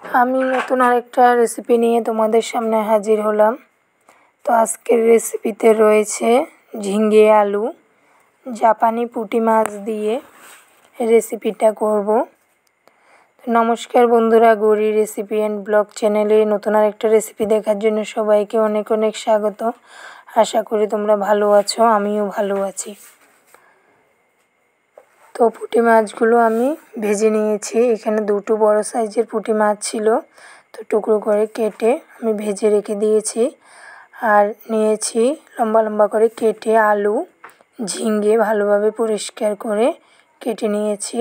আমি নতুন আরেকটা রেসিপি নিয়ে তোমাদের সামনে হাজির হলাম। তো আজকের রেসিপিতে রয়েছে ঝিঙে আলু জাপানি পুঁটি মাছ দিয়ে রেসিপিটা করব। নমস্কার বন্ধুরা, গৌরী রেসিপি অ্যান্ড ব্লগ চ্যানেলে নতুন আরেকটা রেসিপি দেখার জন্য সবাইকে অনেক অনেক স্বাগত। আশা করি তোমরা ভালো আছো, আমিও ভালো আছি। তো পুঁটি মাছগুলো আমি ভেজে নিয়েছি। এখানে দুটো বড় সাইজের পুঁটি মাছ ছিল, তো টুকরো করে কেটে আমি ভেজে রেখে দিয়েছি। আর নিয়েছি লম্বা লম্বা করে কেটে আলু, ঝিঙে ভালোভাবে পরিষ্কার করে কেটে নিয়েছি।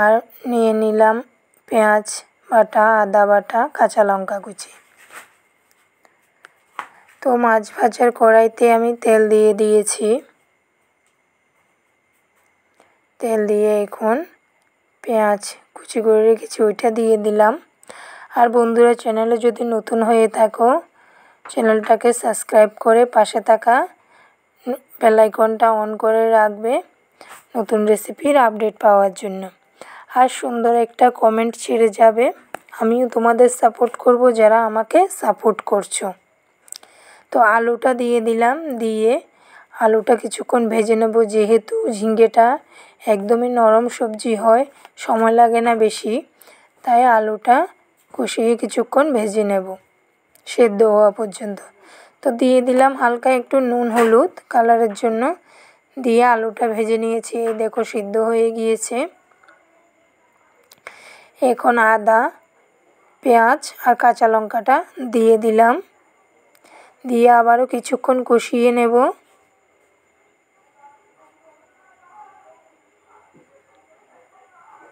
আর নিয়ে নিলাম পেঁয়াজ বাটা, আদা বাটা, কাঁচা লঙ্কা কুচি। তো মাছ ভাজার কড়াইতে আমি তেল দিয়ে দিয়েছি। তেল দিয়ে এখন পেঁয়াজ কুচি করে রেখেছি ওইটা দিয়ে দিলাম। আর বন্ধুরা, চ্যানেলে যদি নতুন হয়ে থাকো চ্যানেলটাকে সাবস্ক্রাইব করে পাশে থাকা বেল আইকনটা অন করে রাখবে নতুন রেসিপির আপডেট পাওয়ার জন্য। আর সুন্দর একটা কমেন্ট ছেড়ে যাবে, আমিও তোমাদের সাপোর্ট করব যারা আমাকে সাপোর্ট করছো। তো আলুটা দিয়ে দিলাম, দিয়ে আলুটা কিছুক্ষণ ভেজে নেব। যেহেতু ঝিঙ্গেটা একদমই নরম সবজি হয়, সময় লাগে না বেশি, তাই আলুটা কষিয়ে কিছুক্ষণ ভেজে নেব সেদ্ধ হওয়া পর্যন্ত। তো দিয়ে দিলাম হালকা একটু নুন হলুদ কালারের জন্য, দিয়ে আলুটা ভেজে নিয়েছি। এই দেখো সিদ্ধ হয়ে গিয়েছে। এখন আদা, পেঁয়াজ আর কাঁচা লঙ্কাটা দিয়ে দিলাম, দিয়ে আবারও কিছুক্ষণ কষিয়ে নেব।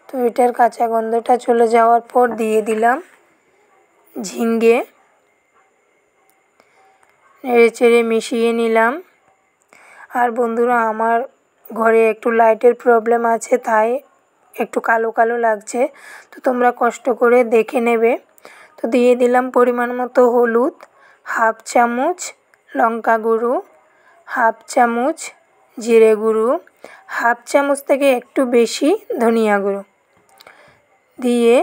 তো এটার কাঁচা গন্ধটা চলে যাওয়ার পর দিয়ে দিলাম ঝিঙে, নেড়ে চেড়ে মিশিয়ে নিলাম। আর বন্ধুরা, আমার ঘরে একটু লাইটের প্রবলেম আছে, তাই একটু কালো কালো লাগছে, তো তোমরা কষ্ট করে দেখে নেবে। তো দিয়ে দিলাম পরিমাণ মতো হলুদ, হাফ চামচ লঙ্কা গুঁড়ো, হাফ চামচ জিরে গুঁড়ো, হাফ চামচ থেকে একটু বেশি ধনিয়া গুঁড়ো, দিয়ে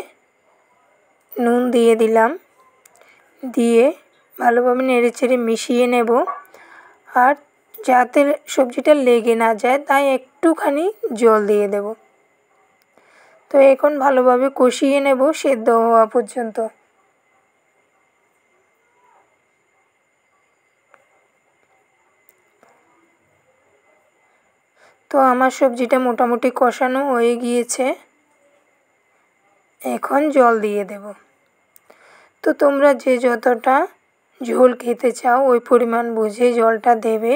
নুন দিয়ে দিলাম, দিয়ে ভালোভাবে নেড়েচেড়ে মিশিয়ে নেব। আর যাতে সবজিটা লেগে না যায় তাই একটুখানি জল দিয়ে দেব। তো এখন ভালোভাবে কষিয়ে নেব সেদ্ধ হওয়া পর্যন্ত। তো আমার সবজিটা মোটামুটি কষানো হয়ে গিয়েছে, এখন জল দিয়ে দেব। তো তোমরা যে যতটা ঝোল খেতে চাও ওই পরিমাণ বুঝে জলটা দেবে।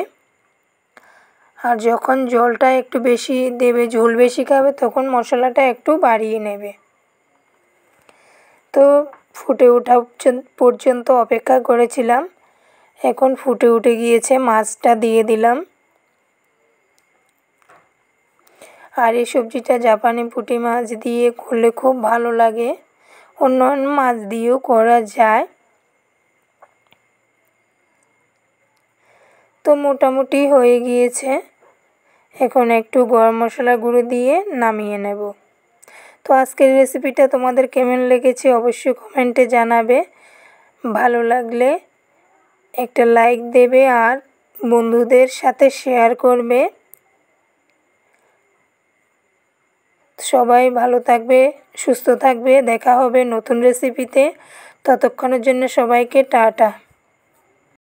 আর যখন জলটা একটু বেশি দেবে, ঝোল বেশি খাবে, তখন মশলাটা একটু বাড়িয়ে নেবে। তো ফুটে ওঠা পর্যন্ত অপেক্ষা করেছিলাম, এখন ফুটে উঠে গিয়েছে। মাছটা দিয়ে দিলাম। আর এই সবজিটা জাপানি পুঁটি মাছ দিয়ে করলে খুব ভালো লাগে, অন্য অন্য মাছ দিয়েও করা যায়। তো মোটামুটি হয়ে গিয়েছে, এখন একটু গরম মশলা গুঁড়ো দিয়ে নামিয়ে নেব। তো আজকের রেসিপিটা তোমাদের কেমন লেগেছে অবশ্যই কমেন্টে জানাবে। ভালো লাগলে একটা লাইক দেবে আর বন্ধুদের সাথে শেয়ার করবে। সবাই ভালো থাকবে, সুস্থ থাকবে। দেখা হবে নতুন রেসিপিতে। ততক্ষণের জন্য সবাইকে টাটা।